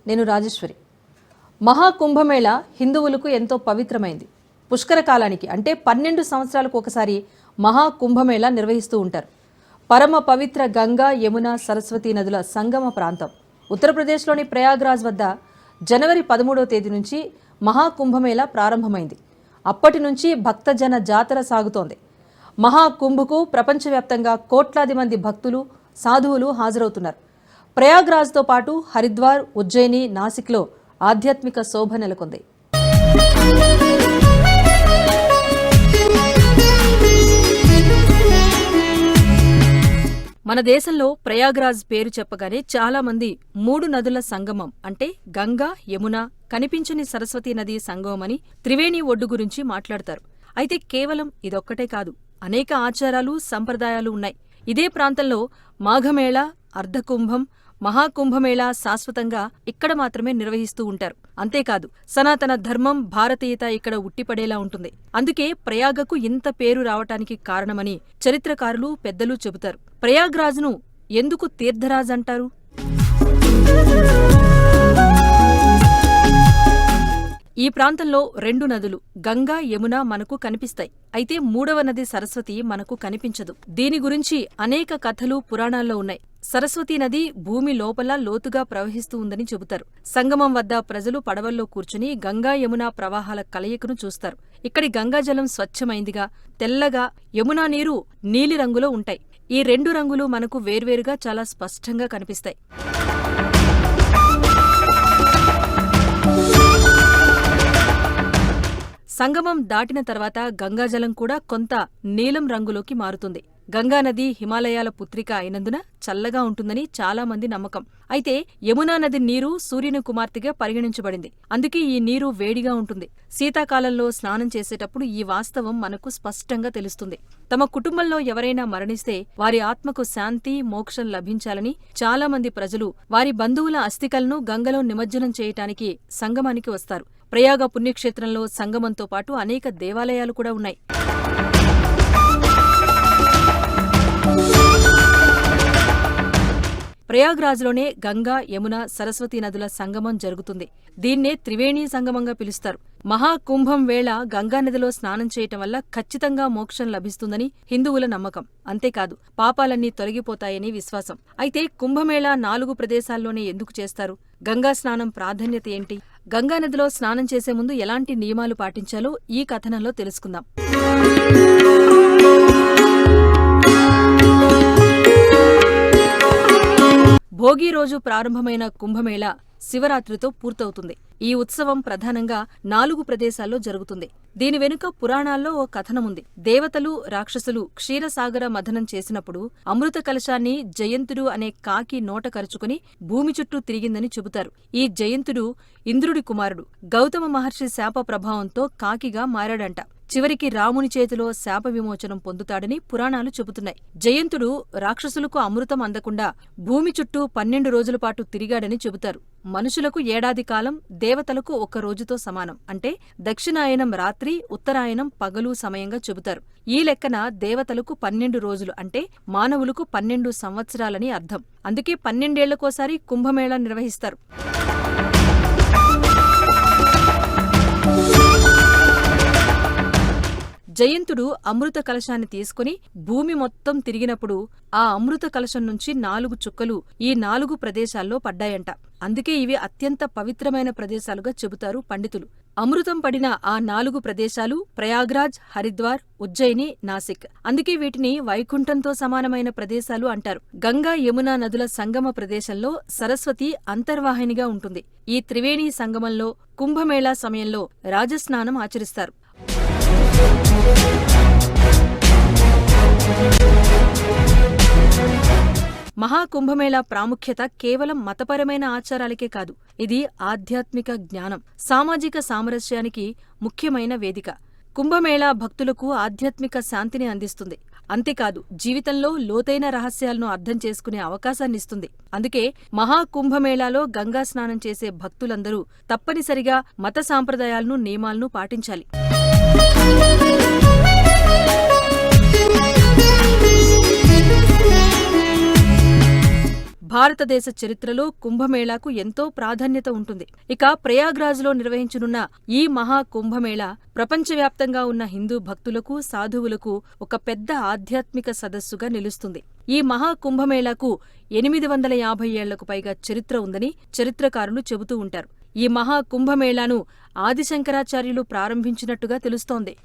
నేను రాజేశ్వరి. మహాకుంభమేళ హిందువులకు ఎంతో పవిత్రమైంది. పుష్కర కాలానికి అంటే 12 సంవత్సరాలకు ఒకసారి మహాకుంభమేళ నిర్వహిస్తూ ఉంటారు. పరమ పవిత్ర గంగా, యమున, సరస్వతి నదుల సంగమ ప్రాంతం ఉత్తరప్రదేశ్లోని ప్రయాగ్రాజ్ వద్ద జనవరి 13వ తేదీ నుంచి మహాకుంభమేళ ప్రారంభమైంది. అప్పటి నుంచి భక్తజన జాతర సాగుతోంది. మహాకుంభకు ప్రపంచవ్యాప్తంగా కోట్లాది మంది భక్తులు, సాధువులు హాజరవుతున్నారు. ప్రయాగ్రాజ్తో పాటు హరిద్వార్, ఉజ్జయిని, నాసిక్లో ఆధ్యాత్మిక శోభ నెలకొంది. మన దేశంలో ప్రయాగ్రాజ్ పేరు చెప్పగానే చాలా మంది 3 నదుల సంగమం అంటే గంగా, యమున, కనిపించని సరస్వతీ నది సంగమమని త్రివేణి ఒడ్డు గురించి మాట్లాడతారు. అయితే కేవలం ఇదొక్కటే కాదు, అనేక ఆచారాలు, సంప్రదాయాలు ఉన్నాయి. ఇదే ప్రాంతంలో మాఘమేళ, అర్ధకుంభం, మహాకుంభమేళ శాశ్వతంగా ఇక్కడ మాత్రమే నిర్వహిస్తూ ఉంటారు. అంతేకాదు సనాతన ధర్మం, భారతీయత ఇక్కడ ఉట్టిపడేలా ఉంటుంది. అందుకే ప్రయాగకు ఇంత పేరు రావటానికి కారణమని చరిత్రకారులు, పెద్దలు చెబుతారు. ప్రయాగ్రాజ్ను ఎందుకు తీర్థరాజ్ అంటారు? ఈ ప్రాంతంలో 2 నదులు గంగా, యమున మనకు కనిపిస్తాయి. అయితే 3వ నది సరస్వతి మనకు కనిపించదు. దీని గురించి అనేక కథలు, పురాణాల్లో ఉన్నాయి. సరస్వతీ నది భూమి లోపల లోతుగా ప్రవహిస్తూ ఉందని చెబుతారు. సంగమం వద్ద ప్రజలు పడవల్లో కూర్చుని గంగా, యమున ప్రవాహాల కలయికను చూస్తారు. ఇక్కడి గంగాజలం స్వచ్ఛమైందిగా, తెల్లగా, యమునా నీరు నీలిరంగులో ఉంటాయి. ఈ 2 రంగులు మనకు వేర్వేరుగా చాలా స్పష్టంగా కనిపిస్తాయి. సంగమం దాటిన తర్వాత గంగాజలం కూడా కొంత నీలం రంగులోకి మారుతుంది. గంగానది హిమాలయాల పుత్రిక అయినందున చల్లగా ఉంటుందని చాలా మంది నమ్మకం. అయితే యమునా నది నీరు సూర్యుని కుమార్తెగా పరిగణించబడింది. అందుకే ఈ నీరు వేడిగా ఉంటుంది. శీతాకాలంలో స్నానం చేసేటప్పుడు ఈ వాస్తవం మనకు స్పష్టంగా తెలుస్తుంది. తమ కుటుంబంలో ఎవరైనా మరణిస్తే వారి ఆత్మకు శాంతి, మోక్షం లభించాలని చాలా మంది ప్రజలు వారి బంధువుల అస్థికలను గంగలో నిమజ్జనం చేయటానికి సంగమానికి వస్తారు. ప్రయాగ పుణ్యక్షేత్రంలో సంగమంతో పాటు అనేక దేవాలయాలు కూడా ఉన్నాయి. ప్రయాగ్రాజ్లోనే గంగా, యమున, సరస్వతీ నదుల సంగమం జరుగుతుంది. దీన్నే త్రివేణీ సంగమంగా పిలుస్తారు. మహాకుంభం వేళ గంగానదిలో స్నానం చేయటం వల్ల ఖచ్చితంగా మోక్షం లభిస్తుందని హిందువుల నమ్మకం. అంతేకాదు పాపాలన్నీ తొలగిపోతాయని విశ్వాసం. అయితే కుంభమేళ 4 ప్రదేశాల్లోనే ఎందుకు చేస్తారు? గంగా స్నానం ప్రాధాన్యత ఏంటి? గంగానదిలో స్నానం చేసే ముందు ఎలాంటి నియమాలు పాటించాలో ఈ కథనంలో తెలుసుకుందాం. భోగి రోజు ప్రారంభమైన కుంభమేళ శివరాత్రితో పూర్తవుతుంది. ఈ ఉత్సవం ప్రధానంగా 4 ప్రదేశాల్లో జరుగుతుంది. దీని వెనుక పురాణాల్లో ఓ కథనముంది. దేవతలు, రాక్షసులు క్షీరసాగర మథనం చేసినప్పుడు అమృత కలశాన్ని జయంతుడు అనే కాకి నోట కరుచుకుని భూమి చుట్టూ తిరిగిందని చెబుతారు. ఈ జయంతుడు ఇంద్రుడి కుమారుడు. గౌతమ మహర్షి శాప ప్రభావంతో కాకిగా మారాడంట. చివరికి రాముని చేతిలో శాప విమోచనం పొందుతాడని పురాణాలు చెబుతున్నాయి. జయంతుడు రాక్షసులకు అమృతం అందకుండా భూమి చుట్టూ 12 రోజుల పాటు తిరిగాడని చెబుతారు. మనుషులకు ఏడాది కాలం, దేవతలకు 1 రోజుతో సమానం. అంటే దక్షిణాయనం రాత్రి, ఉత్తరాయణం పగలు సమయంగా చెబుతారు. ఈ లెక్కన దేవతలకు 12 రోజులు అంటే మానవులకు 12 సంవత్సరాలని అర్థం. అందుకే 12 ఏళ్లకోసారి కుంభమేళా నిర్వహిస్తారు. జయంతుడు అమృత కలశాన్ని తీసుకుని భూమి మొత్తం తిరిగినప్పుడు ఆ అమృత కలశం నుంచి 4 చుక్కలు ఈ 4 ప్రదేశాల్లో పడ్డాయంట. అందుకే ఇవి అత్యంత పవిత్రమైన ప్రదేశాలుగా చెబుతారు పండితులు. అమృతం పడిన ఆ 4 ప్రదేశాలు ప్రయాగ్రాజ్, హరిద్వార్, ఉజ్జయిని, నాసిక్. అందుకే వీటిని వైకుంఠంతో సమానమైన ప్రదేశాలు అంటారు. గంగా, యమున నదుల సంగమ ప్రదేశంలో సరస్వతి అంతర్వాహినిగా ఉంటుంది. ఈ త్రివేణీ సంగమంలో కుంభమేళా సమయంలో రాజస్నానం ఆచరిస్తారు. మహాకుంభమేళా ప్రాముఖ్యత కేవలం మతపరమైన ఆచారాలకే కాదు, ఇది ఆధ్యాత్మిక జ్ఞానం, సామాజిక సామరస్యానికి ముఖ్యమైన వేదిక. కుంభమేళా భక్తులకు ఆధ్యాత్మిక శాంతిని అందిస్తుంది. అంతేకాదు జీవితంలో లోతైన రహస్యాలను అర్థం చేసుకునే అవకాశాన్నిస్తుంది. అందుకే మహాకుంభమేళాలో గంగా స్నానం చేసే భక్తులందరూ తప్పనిసరిగా మత సాంప్రదాయాలను, నియమాలను పాటించాలి. భారతదేశ చరిత్రలో కుంభమేళాకు ఎంతో ప్రాధాన్యత ఉంటుంది. ఇక ప్రయాగ్రాజ్లో నిర్వహించనున్న ఈ మహా కుంభమేళా ప్రపంచవ్యాప్తంగా ఉన్న హిందూ భక్తులకు, సాధువులకు ఒక పెద్ద ఆధ్యాత్మిక సదస్సుగా నిలుస్తుంది. ఈ మహా కుంభమేళాకు 850 ఏళ్లకు పైగా చరిత్ర ఉందని చరిత్రకారులు చెబుతూ ఉంటారు. ఈ మహా కుంభమేళాను ఆదిశంకరాచార్యులు ప్రారంభించినట్టుగా తెలుస్తోంది.